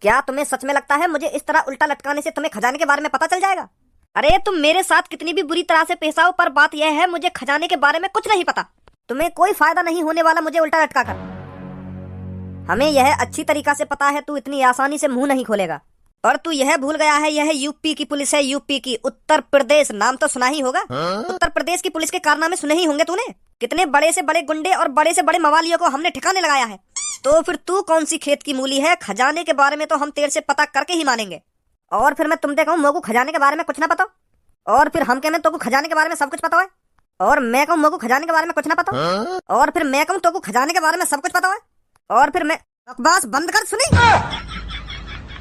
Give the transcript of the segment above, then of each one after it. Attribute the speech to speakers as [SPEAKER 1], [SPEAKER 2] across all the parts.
[SPEAKER 1] क्या तुम्हें सच में लगता है मुझे इस तरह उल्टा लटकाने से तुम्हें खजाने के बारे में पता चल जाएगा? अरे तुम मेरे साथ कितनी भी बुरी तरह से पेश आओ, पर बात यह है मुझे खजाने के बारे में कुछ नहीं पता। तुम्हें कोई फायदा नहीं होने वाला मुझे उल्टा लटका कर। हमें यह अच्छी तरीका से पता है तू इतनी आसानी से मुंह नहीं खोलेगा। और तू यह भूल गया है यह यूपी की पुलिस है, यूपी की। उत्तर प्रदेश नाम तो सुना ही होगा। उत्तर प्रदेश की पुलिस के कारनामे सुने ही होंगे तूने। कितने बड़े से बड़े गुंडे और बड़े से बड़े मवालियों को हमने ठिकाने लगाया है। तो फिर तू कौन सी खेत की मूली है? खजाने के बारे में तो हम तेरे से पता करके ही मानेंगे। और फिर मैं तुमसे कहूँ मोको खजाने के बारे में कुछ ना पता, और फिर हम कहने तो खजाने के बारे में सब कुछ पता है। और मैं कहूँ मोको खजाने के बारे में कुछ ना पता, और फिर मैं कहूँ तो खजाने के बारे में सब कुछ पता है। और फिर मैं बकवास बंद कर। सुनी,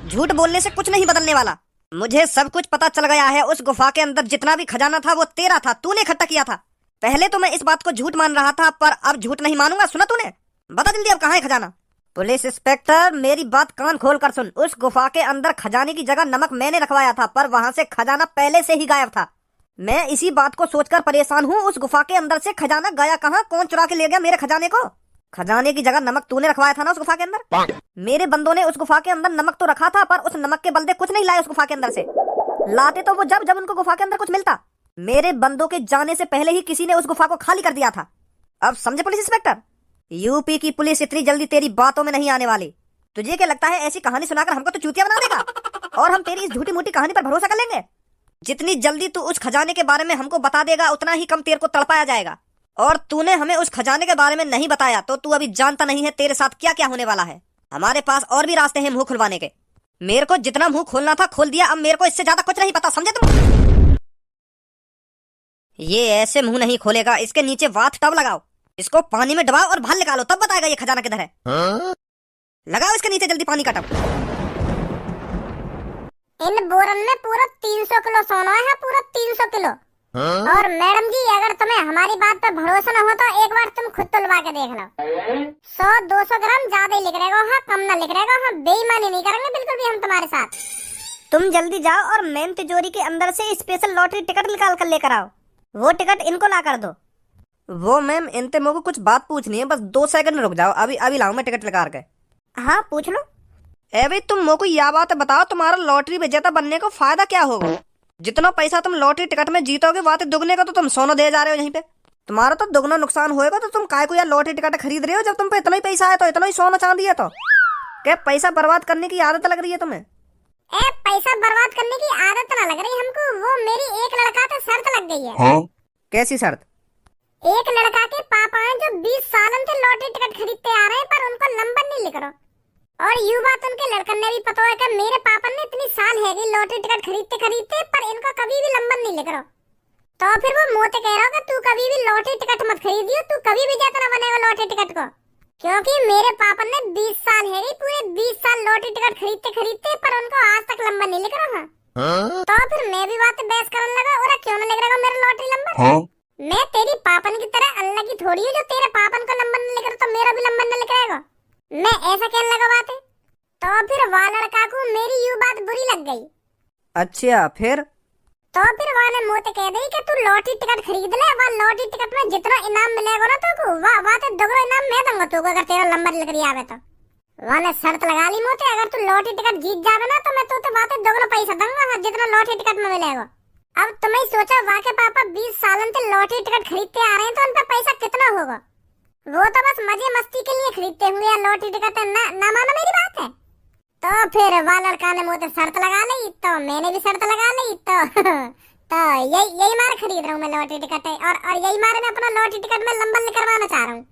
[SPEAKER 1] झूठ बोलने से कुछ नहीं बदलने वाला। मुझे सब कुछ पता चल गया है। उस गुफा के अंदर जितना भी खजाना था वो तेरा था, तूने इकट्ठा किया था। पहले तो मैं इस बात को झूठ मान रहा था, पर अब झूठ नहीं मानूंगा। सुना तूने? बता जल्दी अब कहाँ है खजाना? पुलिस इंस्पेक्टर मेरी बात कान खोल कर सुन। उस गुफा के अंदर खजाने की जगह नमक मैंने रखवाया था, पर वहाँ से खजाना पहले से ही गायब था। मैं इसी बात को सोचकर परेशान हूँ। उस गुफा के अंदर से खजाना गया कहाँ? कौन चुरा के ले गया मेरे खजाने को? खजाने की जगह नमक तूने रखवाया था ना उस गुफा के अंदर। मेरे बंदों ने उस गुफा के अंदर नमक तो रखा था, पर उस नमक के बदले कुछ नहीं लाए उस गुफा के अंदर से। लाते तो वो जब जब उनको गुफा के अंदर कुछ मिलता। मेरे बंदों के जाने से पहले ही किसी ने उस गुफा को खाली कर दिया था। अब समझे पुलिस इंस्पेक्टर? यूपी की पुलिस इतनी जल्दी तेरी बातों में नहीं आने वाली। तुझे क्या लगता है ऐसी कहानी सुनाकर हमको तो चूतिया बना देगा और हम तेरी इस झूठी मूठी कहानी पर भरोसा कर लेंगे? जितनी जल्दी तू उस खजाने के बारे में हमको बता देगा उतना ही कम तेरे को तड़पाया जाएगा। और तूने हमें उस खजाने के बारे में नहीं बताया तो तू अभी जानता नहीं है तेरे साथ क्या क्या होने वाला है। हमारे पास और भी रास्ते हैं मुंह खुलवाने के। मेरे को जितना मुंह खोलना था खोल दिया, अब मेरे को इससे ज्यादा कुछ नहीं पता, समझे तुम? ये ऐसे मुंह नहीं खोलेगा। इसके नीचे वाथ टब लगाओ, इसको पानी में डबाओ और बाहर निकालो, तब बताएगा ये खजाना किधर है। लगाओ इसके नीचे जल्दी पानी का टब।
[SPEAKER 2] इन बोरन में पूरा 300 किलो सोना है, पूरा 300 किलो। और मैडम जी अगर तुम्हें हमारी बात पर भरोसा न हो तो एक बार तुम खुद तुलवा के देख लो। 100-200 ग्राम ज्यादा ही लिख रहेगा, हाँ कम ना लिख रहेगा। हाँ बेईमानी नहीं करेंगे बिल्कुल भी हम तुम्हारे साथ।
[SPEAKER 1] तुम जल्दी जाओ और मेन तिजोरी के अंदर से स्पेशल लॉटरी टिकट निकाल कर लेकर आओ। वो टिकट इनको ला कर दो। वो मैम इनते मुझको कुछ बात पूछनी है, बस 2 सेकंड रुक जाओ। अभी अभी लाऊं मैं टिकट निकाल के। हाँ पूछ लो। ए भाई तुम मुझको यह बात बताओ, तुम्हारा लॉटरी विजेता बनने को फायदा क्या होगा? जितना पैसा तुम लॉटरी टिकट में जीतोगे बात दुगने का तो तुम सोना दे जा रहे हो यहीं पे। तुम्हारा तो दुगना नुकसान होएगा, तो तुम काय को यार लॉटरी टिकट खरीद रहे हो जब तुम पे इतना ही पैसा है? तो इतना ही सोना चांदी है तो क्या पैसा बर्बाद करने की आदत लग रही है तुम्हें?
[SPEAKER 2] ए पैसा बर्बाद करने की आदत ना लग रही हमको, वो मेरी एक लड़का तो शर्त लग गई है।
[SPEAKER 3] हाँ?
[SPEAKER 1] कैसी शर्त?
[SPEAKER 2] एक लड़का के पापा हैं जो 20 सालों से लॉटरी टिकट खरीदते आ रहे हैं, पर उनको नंबर नहीं लिख रहा। और यू बात उनके लड़कन ने भी पता है कि मेरे पापा ने इतनी साल है गई लॉटरी टिकट खरीदते खरीदते, पर इनको कभी भी नंबर नहीं लिख रहा। तो फिर वो मोते कह रहा कि तू कभी भी लॉटरी टिकट मत खरीदियो, तू कभी भी जाता ना बनेगा लॉटरी टिकट को। क्योंकि मेरे पापा ने 20 साल है गई, पूरे 20 साल लॉटरी टिकट खरीदते खरीदते, पर उनको आज तक नंबर नहीं लिख रहा। तो फिर मैं भी बात बहस करने लगा, और क्यों नहीं लिख रहा मेरा लॉटरी नंबर? मैं तेरी पापन की तरह अल्लाह की थोड़ी हूँ जो तेरे पापन को नंबर नहीं लिख रहा तो मेरा भी नंबर नहीं लिख रहेगा। मैं ऐसा कहने लगा बात है। तो फिर वह लड़का को मेरी यू बात बुरी लग गई।
[SPEAKER 1] अच्छा फिर?
[SPEAKER 2] तो फिर वह ने मुझे कह दी कि तू लॉटरी टिकट खरीद ले, वह लॉटरी टिकट में जितना इनाम मिलेगा ना तो वह तो दोगुना इनाम मैं दूंगा तुझको अगर तेरा नंबर लिख रही आवे तो। वह ने शर्त लगा ली मुझे, अगर तू लॉटरी टिकट जीत जावे ना तो मैं तुझे बातें दोगुना पैसा दूंगा, हाँ जितना लॉटरी टिकट में मिलेगा। अब तुम्हें सोचा वहाँ के पापा 20 सालों से लॉटरी टिकट खरीदते आ रहे हैं तो उन पर पैसा कितना होगा? वो तो बस मजे मस्ती के लिए खरीदते होंगे या लॉटरी टिकट ना मानो मेरी बात है। तो फिर वह लड़का ने मुझे शर्त लगा ली, तो मैंने भी शर्त लगा ली। तो यही मार खरीद रहा हूँ मैं लॉटरी टिकट, और यही मारे मैं अपना लॉटरी टिकट में नंबर निकलवाना चाह रहा हूँ।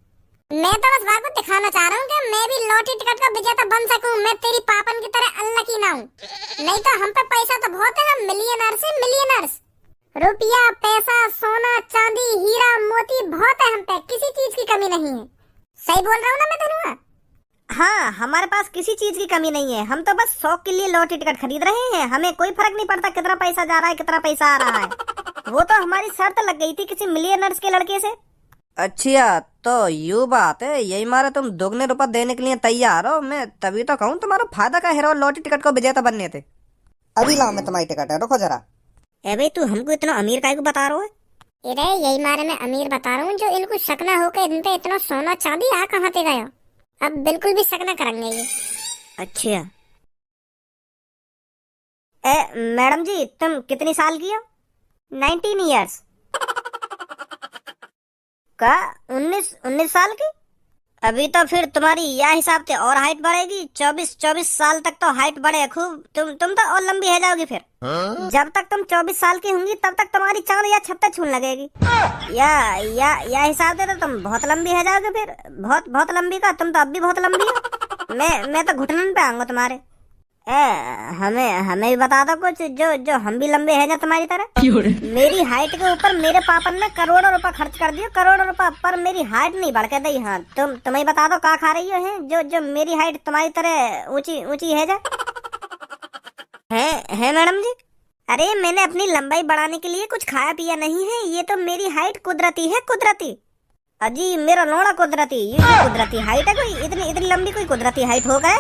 [SPEAKER 2] मैं तो बस वाको दिखाना चाह रहा हूँ कि मैं भी लॉटरी टिकट का विजेता बन सकूं। मैं तेरी पापन की तरह अल्लाह की ना हूँ। नहीं तो हम पे पैसा तो बहुत है, हम मिलियनर्स हैं, मिलियनर्स। रुपया पैसा सोना चांदी हीरा मोती बहुत है हम पे, किसी चीज की कमी नहीं है। सही बोल रहा हूँ ना मैं धनुआ?
[SPEAKER 1] हाँ हमारे पास किसी चीज की कमी नहीं है। हम तो बस शौक के लिए लॉटरी टिकट खरीद रहे हैं। हमें कोई फर्क नहीं पड़ता कितना पैसा जा रहा है कितना पैसा आ रहा है। वो तो हमारी शर्त लग गई थी किसी मिलियनर्स के लड़के से।
[SPEAKER 4] अच्छा तो यू बात है, यही मारे तुम दोगुने रुपए देने के लिए तैयार हो? मैं तभी तो कहूँ तुम्हारा फायदा का हीरो लॉटरी टिकट को विजेता बनने थे। अभी लाओ मैं तुम्हारी टिकट है, रुको जरा।
[SPEAKER 1] ए भाई तू हमको इतना अमीर काहे को बता रहा है?
[SPEAKER 2] अरे यही मारे मैं अमीर बता रहा हूँ जो इनको शक ना हो के इन पे इतना सोना चांदी आ कहाँ से गया। अब बिल्कुल भी शक ना करेंगे ये।
[SPEAKER 1] अच्छा मैडम जी तुम कितनी साल की हो? 19 ईयर्स का? 19 साल की? अभी तो फिर तुम्हारी यह हिसाब से और हाइट बढ़ेगी। 24 साल तक तो हाइट बढ़े खूब। तुम तो और लंबी है जाओगी फिर। जब तक तुम 24 साल की होंगी तब तक तुम्हारी चांद या छत्ता छूने लगेगी। या हिसाब से तो तुम बहुत लंबी है जाओगे फिर। बहुत लंबी का? तुम तो अब भी बहुत लंबी हो। मैं तो घुटनों पे आऊंगा तुम्हारे। हमें भी बता दो कुछ जो हम भी लंबे हैं ना तुम्हारी तरह। मेरी हाइट के ऊपर मेरे पापा ने करोड़ों रुपए खर्च कर दिए, करोड़ों रुपए, पर मेरी हाइट नहीं बढ़ के दी। हाँ तुम्हें बता दो क्या खा रही हो है जो मेरी हाइट तुम्हारी तरह ऊंची है जा है मैडम जी। अरे मैंने अपनी लंबाई बढ़ाने के लिए कुछ खाया पिया नहीं है। ये तो मेरी हाइट कुदरती है, कुदरती। अजी मेरा लोड़ा कुदरती। ये कुदरती हाइट है कोई? इतनी लंबी कोई कुदरती हाइट हो गए?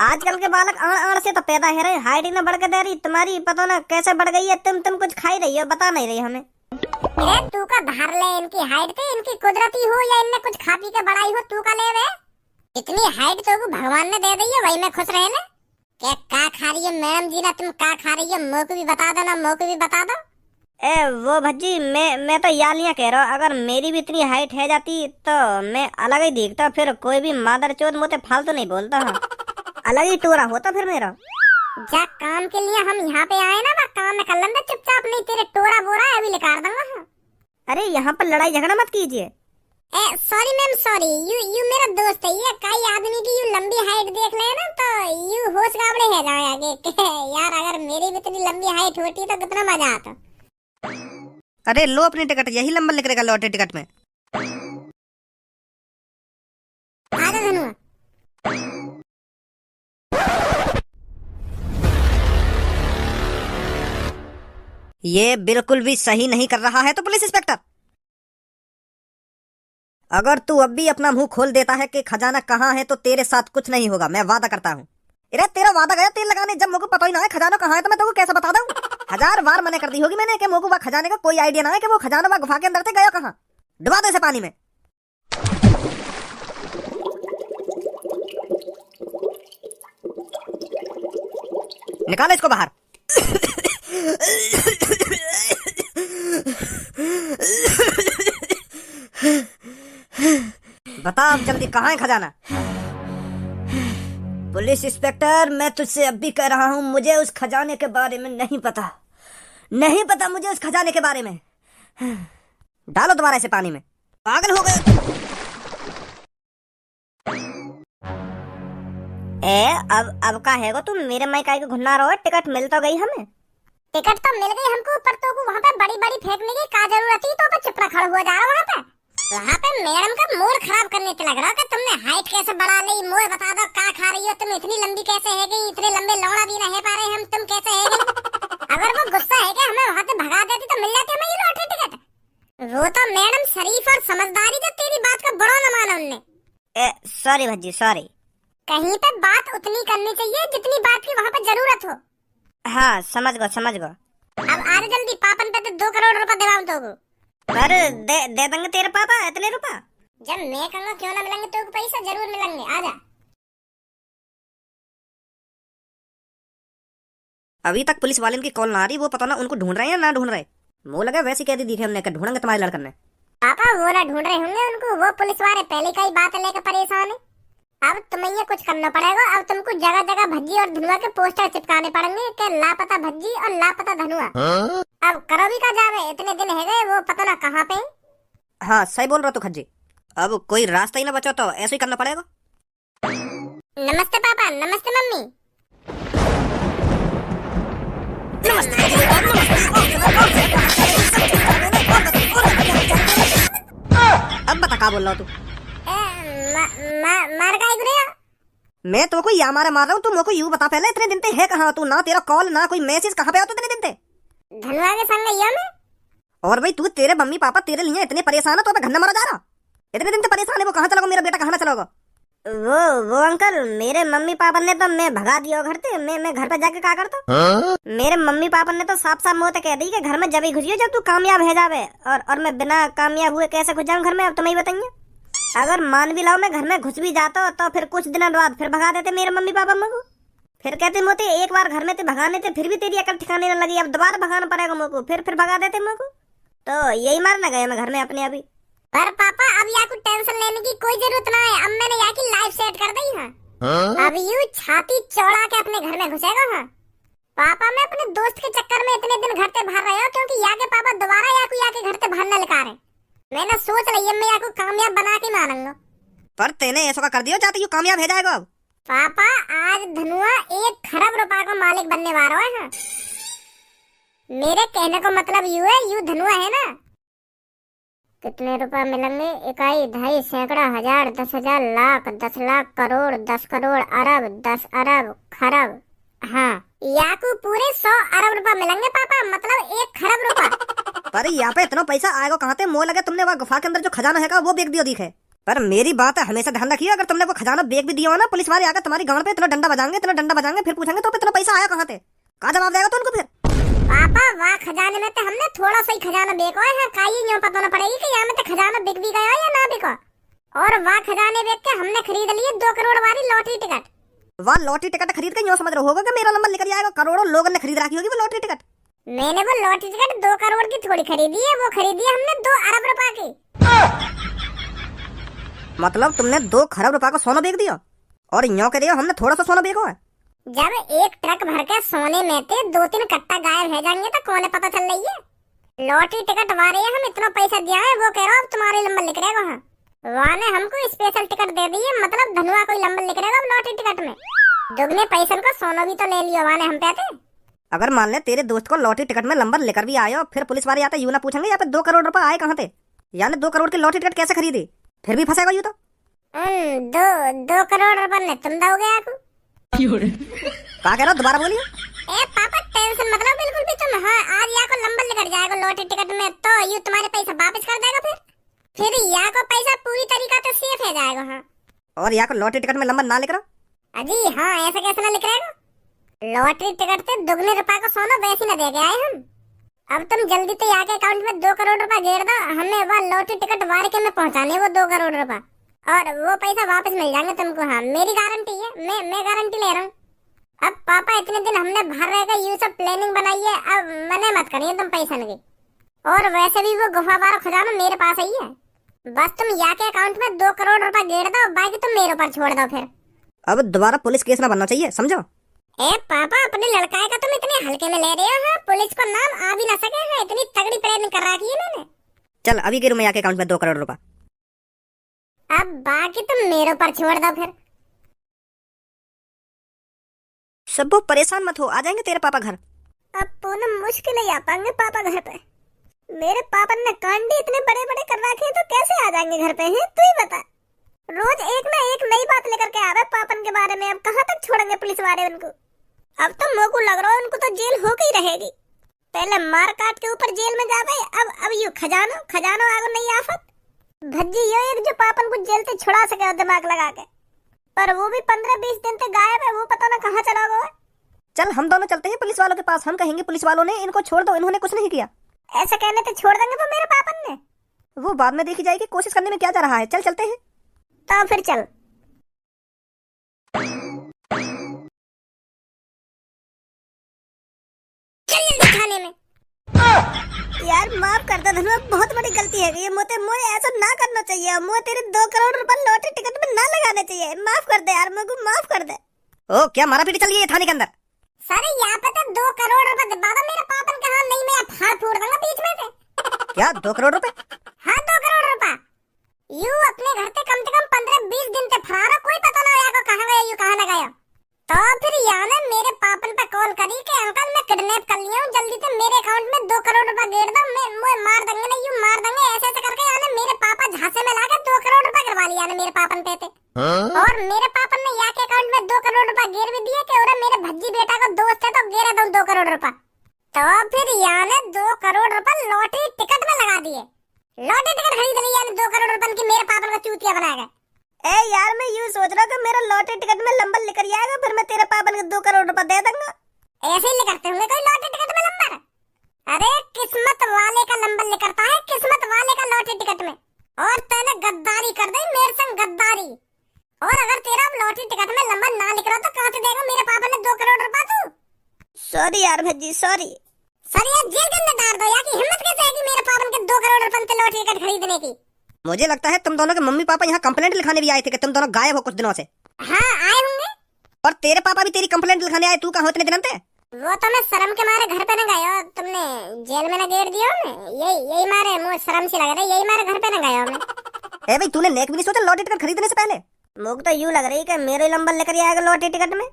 [SPEAKER 1] आजकल के बालक आड़ से तो पैदा है रहे, हाइट ही ना बढ़ के दे रही। तुम्हारी पता ना कैसे बढ़ गई है। तुम कुछ खा ही रही हो, बता नहीं रही हमें।
[SPEAKER 2] अरे तू का धार ले इनकी हाइट पे, इनकी कुदरती हो या इनने कुछ खा पी के बढ़ाई हो, तू का ले वे। इतनी हाइट तो भगवान ने दे दी है, वही में खुश रहे ना। क्या का खा रही है मैडम जी ना? तुम का खा रही है? मोह को भी बता दो ना, मोह को भी बता दो।
[SPEAKER 1] वो भज्जी मैं तो यालियां कह रहा हूँ। अगर मेरी भी इतनी हाइट है जाती तो मैं अलग ही दिखता। फिर कोई भी मादर चोद मुझे फालतू नहीं बोलता। हाँ अलग ही टोरा होता फिर मेरा।
[SPEAKER 2] जा काम के लिए हम यहाँ पे आए ना, काम में कर लेंगे चुपचाप, नहीं तेरे टोरा बोरा अभी निकाल दूंगा। हाँ।
[SPEAKER 1] अरे यहाँ पर लड़ाई झगड़ा मत कीजिए।
[SPEAKER 2] Sorry ma'am sorry. यू मेरा दोस्त है। ये कई आदमी की यू लंबी हाइट देख ले ना तो यू होश गावड़े है जाए आगे। यार अगर मेरी भी इतनी लंबी हाइट होती तो कितना मजा आता।
[SPEAKER 4] अरे लो अपनी टिकट, यही नंबर लिख रहेगा लॉटरी टिकट में।
[SPEAKER 2] आजा धनुआ।
[SPEAKER 4] ये बिल्कुल भी सही नहीं कर रहा है तो पुलिस इंस्पेक्टर। अगर तू अब भी अपना मुंह खोल देता है कि खजाना कहाँ है तो तेरे साथ कुछ नहीं होगा, मैं वादा करता हूँ। अरे तेरा वादा गया तेल लगाने, जब मुझे पता ही ना है खजाना कहाँ है तो मैं तेको कैसे बता दूं? 1000 बार मना कर दी होगी मैंने कि मुझे वह खजाने का कोई आइडिया ना है कि वो खजाना वह गुफा के अंदर से गया कहाँ। डुबा दो इसे पानी में। निकालो इसको बाहर। बता अब जल्दी कहाँ है खजाना? पुलिस इंस्पेक्टर मैं तुझसे अब भी कह रहा हूँ, मुझे उस खजाने के बारे में नहीं पता मुझे उस खजाने के बारे में। डालो दोबारा इसे पानी में। पागल हो गए?
[SPEAKER 1] अब का है तुम मेरे माइक को घुना रहो। टिकट मिल तो गई हमें।
[SPEAKER 2] टिकट तो मिल गई हमको, पर तो को वहाँ पे बड़ी फेंकने की क्या जरूरत थी? तो चुप खड़ा हुआ जा रहा वहाँ पे मैडम का मूड खराब करने के लग रहा कि तुमने हाइट कैसे बढ़ा ली। मुझे बता दो क्या खा रही हो तुम? इतनी लंबी कैसे है गई? इतने लंबे लौड़ा भी नहीं पा रहे हम, तुम कैसे है गई? अगर वो गुस्सा है कि हमें वहाँ से भगा देती तो मिल जाती हमें ये लॉटरी टिकट। वो तो मैडम शरीफ और समझदारी जो तेरी बात का बड़ा न माना उनने।
[SPEAKER 1] Sorry Bhajji sorry.
[SPEAKER 2] कहीं पे बात उतनी करनी चाहिए जितनी बात की वहाँ पे जरूरत हो।
[SPEAKER 1] हाँ समझ गो।
[SPEAKER 2] अब आ जल्दी, पापन पे तो 2 करोड़ रुपए दिलाऊं तो
[SPEAKER 1] अरे दे देंगे तेरे पापा इतने रुपए।
[SPEAKER 2] जब मैं कहूँगा क्यों ना मिलेंगे तो पैसा जरूर मिलेंगे। आजा।
[SPEAKER 4] अभी तक पुलिस वाले की कॉल ना आ रही, वो पता ना उनको ढूंढ रहे हैं या ना ढूंढ रहे। मुंह लगा वैसी कह दी दिखे हमने कि ढूंढेंगे तुम्हारे लड़कन ने।
[SPEAKER 2] पापा वो ना ढूंढ रहे होंगे उनको, वो पुलिस वाले पहले का ही बात लेकर परेशान है। अब तुम्हें ये कुछ करना पड़ेगा। अब तुमको जगह जगह भज्जी और धनुआ के पोस्टर चिपकाने पड़ेंगे कि लापता भज्जी और लापता धनुआ। अब करो भी का जावे, इतने दिन है गए, वो पता ना कहाँ पे।
[SPEAKER 4] हाँ सही बोल रहा तू खज्जी। अब कोई रास्ता ही ना बचा तो ऐसे ही करना पड़ेगा।
[SPEAKER 2] नमस्ते पापा, नमस्ते मम्मी।
[SPEAKER 4] अब बता क्या बोल रहा तू?
[SPEAKER 2] मार का गुरेया।
[SPEAKER 4] मैं तो कोई या मार रहा हूँ, तू मेरे को यूं बता पहले इतने दिन ते है कहाँ तू? ना तेरा कॉल ना कोई मैसेज, कहाँ पे हो तू इतने दिन ते?
[SPEAKER 2] धनुआ के संग गई मैं।
[SPEAKER 4] और भाई तू तेरे मम्मी पापा तेरे लिए इतने परेशान है तो घर मारा जा रहा? इतने दिन से परेशान है वो कहाँ चलोगे? मेरा बेटा कहाँ चलोगा?
[SPEAKER 1] वो अंकल मेरे मम्मी पापा ने तो मैं भगा दिया घर से। मैं घर पे जाके क्या करता? मेरे मम्मी पापा ने तो साफ साफ मुंह कह दी कि घर में जब ही घुसियो जब तू कामयाब है जावे। और मैं बिना कामयाब हुए कैसे घुस जाऊं घर में? अब तुम ही बताइए। अगर मान भी लाओ मैं घर में घुस भी जाता तो फिर कुछ दिनों बाद फिर भगा देते मेरे मम्मी पापा मुझको। फिर कहते मोते एक बार घर में ते भगाने थे, फिर भी तेरी अकल ठिकाने न लगी, अब दोबारा भगाना पड़ेगा मोको, फिर भगा देते मोको। तो यही मारना गए मैं घर में अपने अभी।
[SPEAKER 2] पर पापा अब या को टेंशन लेने की कोई जरूरत ना है, अब मैंने या की लाइफ सेट कर दी है। अब यू छाती चौड़ा के अपने घर में घुसेगा। हाँ पापा, मैं अपने दोस्त के चक्कर में इतने दिन घर से बाहर रहा क्योंकि या के पापा दोबारा या के घर से बाहर न निकाल रहे। मैंने सोच रही है मैं या को कामयाब बना के मारूंगा।
[SPEAKER 4] पर तेने ऐसा कर दियो जाते यू कामयाब हो जाएगा। अब
[SPEAKER 2] पापा आज धनुआ 1 खरब रुपए का मालिक बनने वाला है। मेरे कहने का मतलब यू है, यू धनुआ है ना। कितने रुपए मिलेंगे? इकाई, ढाई, सैकड़ा, हजार, 10,000, लाख, 10 लाख, करोड़, 10 करोड़, अरब, 10 अरब, खरब। हाँ याकू पूरे 100 अरब रुपए मिलेंगे पापा, मतलब 1 खरब रुपए।
[SPEAKER 4] पर यहाँ पे इतना पैसा आएगा कहाँ से? मोह लगे तुमने वहाँ गुफा के अंदर जो खजाना है वो बेच दियो दिखे। पर मेरी बात है, हमेशा ध्यान रखिए, अगर तुमने वो खजाना बेच भी दिया हो ना, पुलिस वाले आकर तुम्हारी गांड पे इतना डंडा बजाएंगे, फिर पूछेंगे तो इतना पैसा आया कहाँ से? कहाँ जवाब देगा तो उनको फिर?
[SPEAKER 2] पापा वहाँ खजाने में तो हमने थोड़ा सा ही खजाना बेचा है, काई यूं पता न पड़ेगी कि यहाँ में तो खजाना बिक भी गया या ना बिका। और वहाँ खजाने बेच के हमने खरीद लिए 2 करोड़ वाली लॉटरी टिकट।
[SPEAKER 4] वहाँ लॉटरी टिकट खरीद के यूं समझ रहे होगा कि मेरा नंबर लेकर जाएगा? करोड़ों लोगों ने खरीद रखी होगी वो लॉटरी टिकट।
[SPEAKER 2] मैंने वो लॉटरी टिकट 2 करोड़ की थोड़ी खरीदी है, वो खरीदी है हमने 2 अरब रुपए की।
[SPEAKER 4] मतलब तुमने 2 खरब रुपए का सोना बेच दिया और यूं कह रहे हो हमने थोड़ा सा सोना बेचा है?
[SPEAKER 2] जब 1 ट्रक भर के सोने में थे 2-3 कट्टा गायब हो जाएंगे तो कौन पता चल रही है। लॉटरी टिकट वाले हम इतना पैसा दिया है, वो कह रहा अब तुम्हारे नंबर लिख रहेगा। हाँ वहाँ ने हमको स्पेशल टिकट दे दी है, मतलब धनुआ कोई नंबर लिख रहेगा लॉटरी टिकट में। दुगने पैसे का सोना भी तो ले लियो वहाँ ने हम पे थे।
[SPEAKER 4] अगर मान ले तेरे दोस्त को लॉटरी टिकट में नंबर लेकर भी आयो, फिर पुलिस वाले आते यूं ना पूछेंगे यहाँ पे 2 करोड़ रुपए आए कहाँ थे? यानी 2 करोड़ की लॉटरी टिकट कैसे खरीदी? फिर भी फंसेगा यूं तो।
[SPEAKER 2] 2 करोड़ रुपए ने तुम दोगे आपको?
[SPEAKER 4] कहा कह रहा दोबारा बोलिए।
[SPEAKER 2] ए पापा टेंशन मतलब बिल्कुल भी तुम। हाँ आज या को नंबर लेकर जाएगा लॉटरी टिकट में तो यू तुम्हारे पैसा वापस कर देगा, फिर या को पैसा पूरी तरीका से सेफ हो जाएगा। हाँ
[SPEAKER 4] और यहाँ को लॉटरी टिकट में नंबर ना लिख रहा?
[SPEAKER 2] अजी हाँ ऐसा कैसे ना लिख रहेगा? लॉटरी टिकट से दुगने रुपए का सोना वैसे न दे के आए हम। अब तुम जल्दी से यहाँ के अकाउंट में 2 करोड़ रुपए गेर दो, हमें वह लॉटरी टिकट वार के में पहुँचाने वो 2 करोड़ रुपए और वो पैसा वापस मिल जाएंगे तुमको। हाँ मेरी गारंटी है, मैं गारंटी ले रहा हूँ। अब पापा इतने दिन हमने बाहर रहकर ये सब प्लानिंग बनाई है, अब मने मत करिए तुम पैसा लगे। और वैसे भी वो गुफा वाला खजाना मेरे पास ही है, बस तुम या के अकाउंट में 2 करोड़ रुपए गेर दो, बाकी तुम मेरे ऊपर छोड़ दो। फिर
[SPEAKER 4] अब दोबारा पुलिस केस ना बनना चाहिए, समझो?
[SPEAKER 2] ए पापा अपने लड़काए का तुम इतने हल्के में ले रहे हो। पुलिस को नाम आ भी ना सके है, इतनी तगड़ी प्लानिंग कर रखी है मैंने।
[SPEAKER 4] चल अभी गिरू मैं या के अकाउंट में 2 करोड़ रुपए।
[SPEAKER 2] अब बाकी तुम मेरे ऊपर छोड़ दो। फिर
[SPEAKER 4] सब परेशान मत हो, आ जाएंगे तेरे पापा घर।
[SPEAKER 2] अब पूनम मुश्किल ही आ पाएंगे पापा घर पे। मेरे पापा ने कांडी इतने बड़े बड़े कर रखे हैं तो कैसे आ जाएंगे घर पे? हैं तू ही बता। रोज एक ना एक नई बात लेकर के आ रहे पापन के बारे में। अब कहाँ तक छोड़ेंगे पुलिस वाले उनको? अब तो मोको लग रहा है उनको तो जेल होके ही रहेगी। पहले मार काट के ऊपर जेल में जावे, अब यू खजानो आगो नहीं आफत भज्जी यो एक जो पापन को जेल से छुड़ा सके दिमाग लगा के, पर वो भी 15-20 दिन तक गायब है, वो पता ना कहाँ चला गया।
[SPEAKER 4] चल हम दोनों चलते हैं पुलिस वालों के पास, हम कहेंगे पुलिस वालों ने इनको छोड़ दो, इन्होंने कुछ नहीं किया।
[SPEAKER 2] ऐसा कहने तो छोड़ देंगे वो मेरे पापन ने?
[SPEAKER 4] वो बाद में देखी जाएगी, कोशिश करने में क्या जा रहा है। चल चलते हैं।
[SPEAKER 2] तो फिर चल। थाने में।
[SPEAKER 1] यार माफ कर दे धनुआ, बहुत बड़ी गलती है ये। मोते मोए ऐसा ना करना चाहिए, मोए तेरे 2 करोड़ रुपए लॉटरी टिकट में ना लगाने चाहिए। माफ कर दे यार, मेरे को माफ कर दे।
[SPEAKER 4] ओ क्या मारा पीटी चल रही है थाने के अंदर?
[SPEAKER 2] सारे यहाँ पे तो 2 करोड़ रुपए दबा दो मेरे पापन के। हाँ नहीं मैं फाड़ फोड़ दूंगा बीच में से।
[SPEAKER 4] क्या 2 करोड़ रुपए?
[SPEAKER 2] हाँ 2 करोड़ रुपए। यू अपने घर से कम 15-20 दिन से फरार, कोई पता ना यार कहाँ गया यू कहाँ न गया। तो फिर यहाँ ने मेरे पापन पे कॉल करी कि अंकल मैं किडनैप कर लिया हूँ, जल्दी से मेरे अकाउंट में 2 करोड़ रुपए गेर दो, मैं मार देंगे ना यू मार देंगे। ऐसे ऐसे करके यानी मेरे पापा झांसे में लाके 2 करोड़ रुपए करवा लिया ने मेरे पापन पे थे। और मेरे पापन ने यहाँ के अकाउंट में 2 करोड़ रुपए गेर भी दिए कि मेरे भज्जी बेटा का दोस्त है तो गेरा दो 2 करोड़ रुपए। तो फिर यहाँ ने 2 करोड़ रुपए लॉटरी टिकट में लगा दिए। लॉटरी टिकट खरीद ली यानी 2 करोड़ रुपए की मेरे पापन का चूतिया बनाएगा।
[SPEAKER 1] ए यार मैं यूं सोच रहा था मेरा लॉटरी टिकट में नंबर लेकर आएगा, फिर मैं तेरे पापन को 2 करोड़ रुपए दे दूंगा।
[SPEAKER 2] ऐसे ही लेकर होंगे कोई लॉटरी टिकट में नंबर? अरे किस्मत वाले का नंबर लेकर है, किस्मत वाले का लॉटरी टिकट में। और तूने गद्दारी कर दी मेरे संग, गद्दारी। और अगर तेरा लॉटरी टिकट में नंबर ना लिख रहा तो कहाँ से देगा? मेरे पापा ने 2
[SPEAKER 1] सॉरी यार भज्जी, सॉरी।
[SPEAKER 2] सर यार जेल के अंदर डाल दो यार, की हिम्मत कैसे है कि मेरे पापन के 2 करोड़ रुपए के लॉटरी टिकट खरीदने की।
[SPEAKER 4] मुझे लगता है तुम दोनों के मम्मी पापा यहाँ कंप्लेंट लिखाने भी आए थे कि तुम दोनों गायब हो कुछ दिनों से।
[SPEAKER 2] हाँ आए होंगे।
[SPEAKER 4] और तेरे पापा भी तेरी कंप्लेंट लिखाने आए, तू कहाँ हो इतने दिनों से?
[SPEAKER 2] वो तो मैं शर्म के मारे घर पे न गए और तुमने जेल में न गेट दिया हो। यही मारे मुझे शर्म सी लग रही, यही मारे घर पे न गए हो मैं।
[SPEAKER 4] ए भाई तूने नेक भी नहीं सोचा लॉटरी टिकट खरीदने से पहले?
[SPEAKER 1] मुझे तो यूं लग रही कि मेरे नंबर लेकर ही आएगा लॉटरी टिकट में।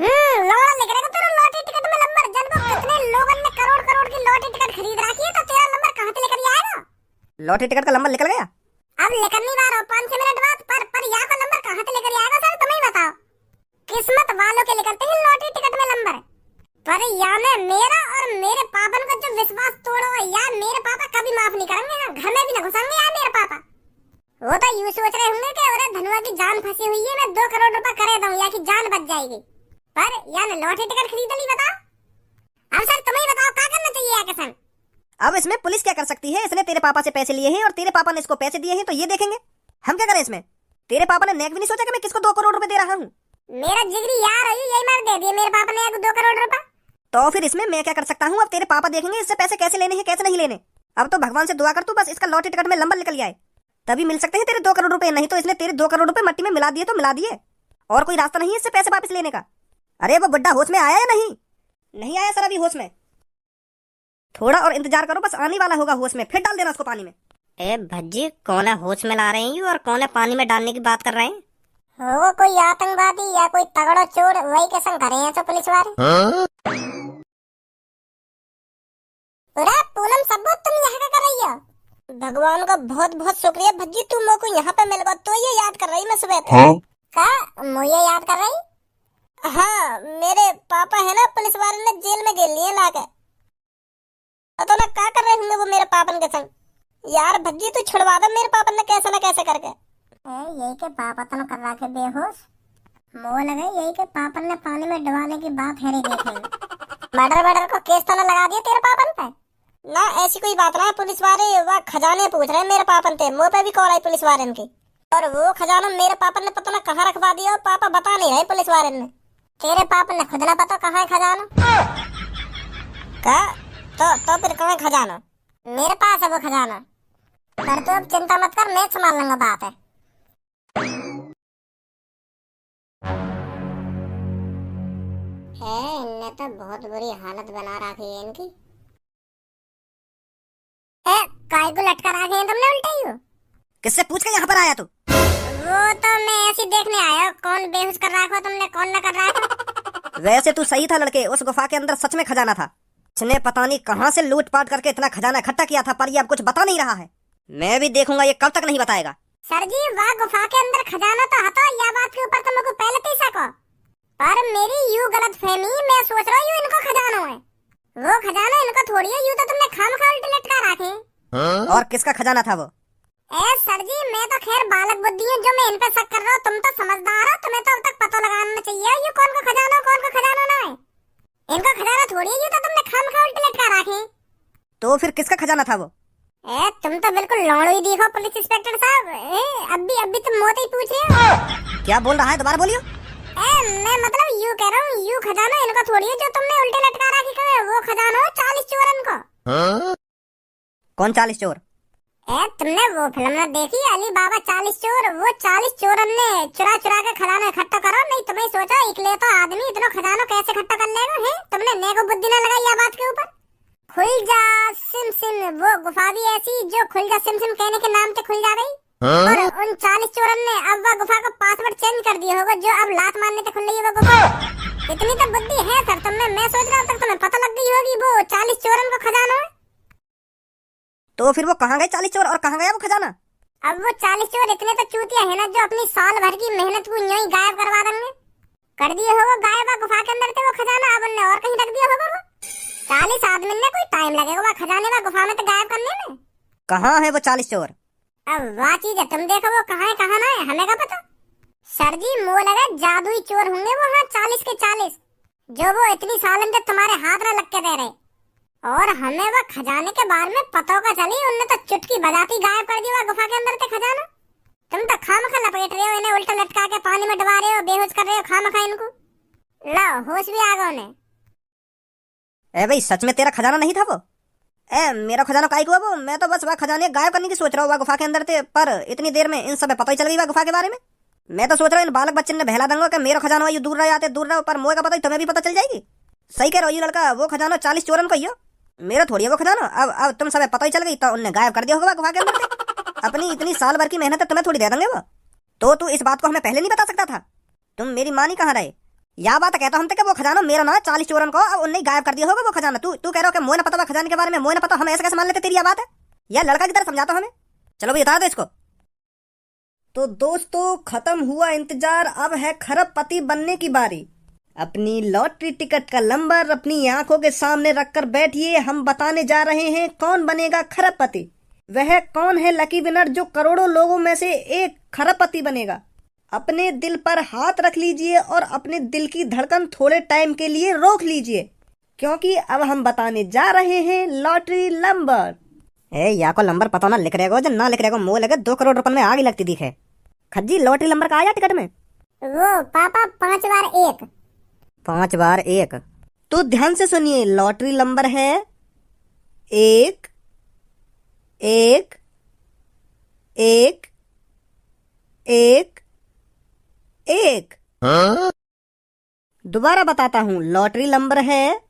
[SPEAKER 2] लोड़ा लिख रहा तेरा लॉटरी टिकट में नंबर, जिनको कितने लोगों ने करोड़ करोड़ की लॉटरी टिकट खरीद रखी है, तो तेरा नंबर कहां से लेकर आएगा?
[SPEAKER 4] लॉटरी टिकट का नंबर निकल गया?
[SPEAKER 2] अब लेकर नहीं आ रहा 5-6 मिनट बाद, पर यहाँ का नंबर कहां से लेकर आएगा सर, तुम ही बताओ। किस्मत वालों के निकलते हैं लॉटरी टिकट में नंबर, पर या में मेरा और मेरे पापन का जो विश्वास तोड़ो यार, मेरे पापा कभी माफ नहीं करेंगे, घर में भी न घुसेंगे यार मेरे पापा। वो तो यूं सोच रहे होंगे कि अरे धनुआ की जान फंसी हुई है, मैं 2 करोड़ रुपए करे दूं या की जान बच जाएगी, पर यार लॉटरी टिकट खरीद ली। बताओ अब सर तुम ही बताओ क्या करना चाहिए यार किसान।
[SPEAKER 4] अब इसमें पुलिस क्या कर सकती है? इसने तेरे पापा से पैसे लिए हैं और तेरे पापा ने इसको पैसे दिए हैं, तो ये देखेंगे। हम क्या करें इसमें? तेरे पापा ने नेक भी नहीं सोचा कि मैं किसको 2 करोड़ रुपए दे रहा हूँ।
[SPEAKER 2] मेरा जिगरी यार है यही मार दे दिए मेरे पापा ने 2 करोड़ रुपए।
[SPEAKER 4] तो फिर इसमें मैं क्या कर सकता हूँ? अब तेरे पापा देखेंगे इससे पैसे कैसे लेने हैं कैसे नहीं लेने। अब तो भगवान से दुआ कर तू बस इसका लॉटरी टिकट में नंबर निकल जाए, तभी मिल सकते हैं तेरे 2 करोड़ रुपए। नहीं तो इसने तेरे 2 करोड़ रुपए मट्टी में मिला दिए तो मिला दिए, और कोई रास्ता नहीं है इससे पैसे वापस लेने का। अरे वो बुड्ढा होश में आया या नहीं? नहीं आया सर अभी होश में। थोड़ा और इंतजार करो, बस आने वाला होगा होश में, फिर डाल देना उसको पानी में।
[SPEAKER 1] ए भज्जी, कौन है होश में ला रहे हैं और कौन है पानी में डालने की बात कर रहे हैं?
[SPEAKER 2] वो कोई आतंकवादी या कोई तगड़ा चोर, वही के संग करे हैं तो पुलिस वाले। अरे पूनम सब्बू तुम यहाँ क्या कर रही हो?
[SPEAKER 1] भगवान का बहुत बहुत शुक्रिया भज्जी, तू मेरे को यहाँ पे मिल गया, तो ये याद कर रही मैं सुबह से।
[SPEAKER 2] का मुझे याद कर रही?
[SPEAKER 1] हाँ, मेरे पापा है ना पुलिस वाले ने जेल में गेल लिए लाके, तो ना क्या कर रहे होंगे वो मेरे पापन के संग। यार भज्जी तू छुड़वा दे मेरे पापन ने कैसे ना कैसे करके।
[SPEAKER 2] यही के पापा तो कर रहा के बेहोश, मोह लगे यही के पापन ने पानी में डुबाने की बात है रे देखे। मर्डर को केस तो ना लगा दिया तेरे पापन पे?
[SPEAKER 1] ना ऐसी कोई बात ना है, पुलिस वाले वह खजाने पूछ रहे हैं मेरे पापन थे, मुंह पे भी कॉल आई पुलिस वाले की, और वो खजाना मेरे पापन ने पता ना कहाँ रखवा दिया, और पापा बता नहीं रहे पुलिस वाले ने।
[SPEAKER 2] तेरे पापन ने खुद ना पता कहाँ है खजाना?
[SPEAKER 1] का तो फिर कहाँ है खजाना?
[SPEAKER 2] मेरे पास है वो खजाना, पर तो अब चिंता मत कर, मैं संभाल लूंगा बात है। इनने तो बहुत बुरी हालत बना रखी है इनकी। काय को लटका रखे हैं तुमने उल्टे ही हो?
[SPEAKER 4] किससे पूछ के यहाँ पर आया तू?
[SPEAKER 2] वो तो मैं ऐसे देखने आया, कौन बेहोश कर रखा हो तुमने, कौन न कर रहा था।
[SPEAKER 4] वैसे तू सही था लड़के, उस गुफा के अंदर सच में खजाना था। इसने पता नहीं कहां से लूटपाट करके इतना खजाना इकट्ठा किया था, पर ये अब कुछ बता नहीं रहा है। मैं भी देखूंगा ये कब तक नहीं बताएगा।
[SPEAKER 2] सर जी वह गुफा के अंदर खजाना तो था, या बात के ऊपर तुमको पहले ही सको, पर मेरी यूं गलत फहमी, मैं सोच रहा हूँ इनको खजाना है, वो खजाना इनको थोड़ी है, यूं तो तुमने खामखा उल्टे लटका रखे।
[SPEAKER 4] और किसका खजाना था वो?
[SPEAKER 2] सर जी मैं तो खैर बालक बुद्धि हूँ जो मैं इन पे शक कर रहा हूँ, तुम तो समझदार हो, तुम्हें तो अब तक पता लगाना चाहिए ये कौन का खजाना कौन का खजाना ना है। इनका खजाना थोड़ी है, ये तो तुमने खामखा उल्टे लटका रखे।
[SPEAKER 4] तो फिर किसका खजाना था वो?
[SPEAKER 2] तुम तो बिल्कुल लौड़ू ही दिखो पुलिस इंस्पेक्टर साहब। अभी तुम मोते ही पूछ रहे हो।
[SPEAKER 4] क्या बोल रहा है, दोबारा बोलियो।
[SPEAKER 2] मैं मतलब यूं कह रहा हूँ, यूं खजाना इनका थोड़ी है जो तुमने उल्टे लटका रखी, वो खजाना हो 40 चोरन को।
[SPEAKER 4] कौन 40 चोर?
[SPEAKER 2] तुमने वो फिल्म ना देखी अली बाबा 40 चोर? वो 40 चोरन ने चुरा चुरा के खजाना इकट्ठा करो, नहीं तुम्हें सोचो इकले तो आदमी इतना खजाना कैसे इकट्ठा कर लेगा है? तुमने नेको बुद्धि ना लगाई या बात के ऊपर। खुल जा सिम सिम, वो गुफा भी ऐसी जो खुल जा सिम सिम कहने के नाम से खुल जा गई। और उन 40 चोरन ने अब वह गुफा का पासवर्ड चेंज कर दिया होगा, जो अब लात मारने से खुल रही है वो गुफा। इतनी तो बुद्धि है सर तुमने, मैं सोच रहा हूँ तुम्हें पता लग गई होगी वो 40 चोरन का खजाना है।
[SPEAKER 4] तो फिर वो कहाँ गए 40 चोर और कहाँ गया वो खजाना?
[SPEAKER 2] अब वो 40 चोर इतने तो चूतिया है ना जो अपनी साल भर की मेहनत को यूं ही गायब करवा देंगे। कर दिए होगा गायब, गुफा के अंदर थे वो खजाना, अब उन्होंने और कहीं रख दिया होगा वो। 40 आदमी ने कोई टाइम लगेगा वो खजाने का गुफा में तो गायब करने में।
[SPEAKER 4] कहाँ है वो 40 चोर?
[SPEAKER 2] अब वह चीज है तुम देखो वो कहाँ है कहाँ ना है, हमें क्या पता। सर जी मुँह लगा जादुई चोर होंगे वो, हाँ 40 के 40, जो वो इतनी सालन से तुम्हारे हाथ में लग के दे रहे, और हमें वो खजाने के बारे में पता का चली, उनने तो चुटकी बजाती गायब कर दिया गुफा के अंदर से खजाना। तुम तो खामखा लपेट रहे हो इन्हें, उल्टा लटका के पानी में डुबा रहे हो, बेहोश कर रहे हो खामखा इनको। लो होश भी आ गए उन्हें।
[SPEAKER 4] ए भाई सच में तेरा खजाना नहीं था वो? ए मेरा खजाना काहे को है वो? मैं तो बस वह खजाने गायब करने की सोच रहा हूँ वह गुफा के अंदर थे, पर इतनी देर में इन सब पता ही चल गई वह गुफा के बारे में। मैं तो सोच रहा हूँ इन बालक बच्चन ने बहला दूंगा कि मेरा खजाना ये दूर रहे आते दूर रहो, पर मोए का पता ही तुम्हें भी पता चल जाएगी। सही कह रहा हो ये लड़का, वो खजाना 40 चोरन का ही हो, मेरा थोड़ी है वो खजाना। अब तुम सब पता ही चल गई तो उनने गायब कर दिया होगा गुफा के अंदर से। अपनी इतनी साल भर की मेहनत है तुम्हें थोड़ी दे देंगे वो। तो तू इस बात को हमें पहले नहीं बता सकता था? तुम मेरी माँ नहीं कहाँ रहे? या बात कहता हम कि वो खजाना मेरा ना 40 चोरन को, अब उनने गायब कर दिया होगा वो खजाना। तू कह रहा हो कि मोए ना पता हुआ खजाने के बारे में, मोए ना पता, हम ऐसे कैसे मान लेते? तेरी यह बात है? या लड़का की तरह समझाता हमें? चलो भाई बता दो इसको। तो दोस्तों खत्म हुआ इंतजार, अब है खरबपति बनने की बारी। अपनी लॉटरी टिकट का नंबर अपनी आंखों के सामने रखकर बैठिए, हम बताने जा रहे हैं कौन बनेगा खरबपति। वह कौन है लकी विनर जो करोड़ों लोगों में से एक खरबपति बनेगा? अपने दिल पर हाथ रख लीजिए और अपने दिल की धड़कन थोड़े टाइम के लिए रोक लीजिए, क्योंकि अब हम बताने जा रहे हैं लॉटरी नंबर। या को नंबर पता ना लिख रहेगा, जब ना लिख रहेगा मुंह लगे 2 करोड़ रुपए में आगे लगती दिखे। खज्जी लॉटरी नंबर का आया टिकट में?
[SPEAKER 2] वो पापा 5 बार 1।
[SPEAKER 4] 5 बार 1। तो ध्यान से सुनिए, लॉटरी नंबर है 1 1 1 1 1। दोबारा बताता हूं, लॉटरी नंबर है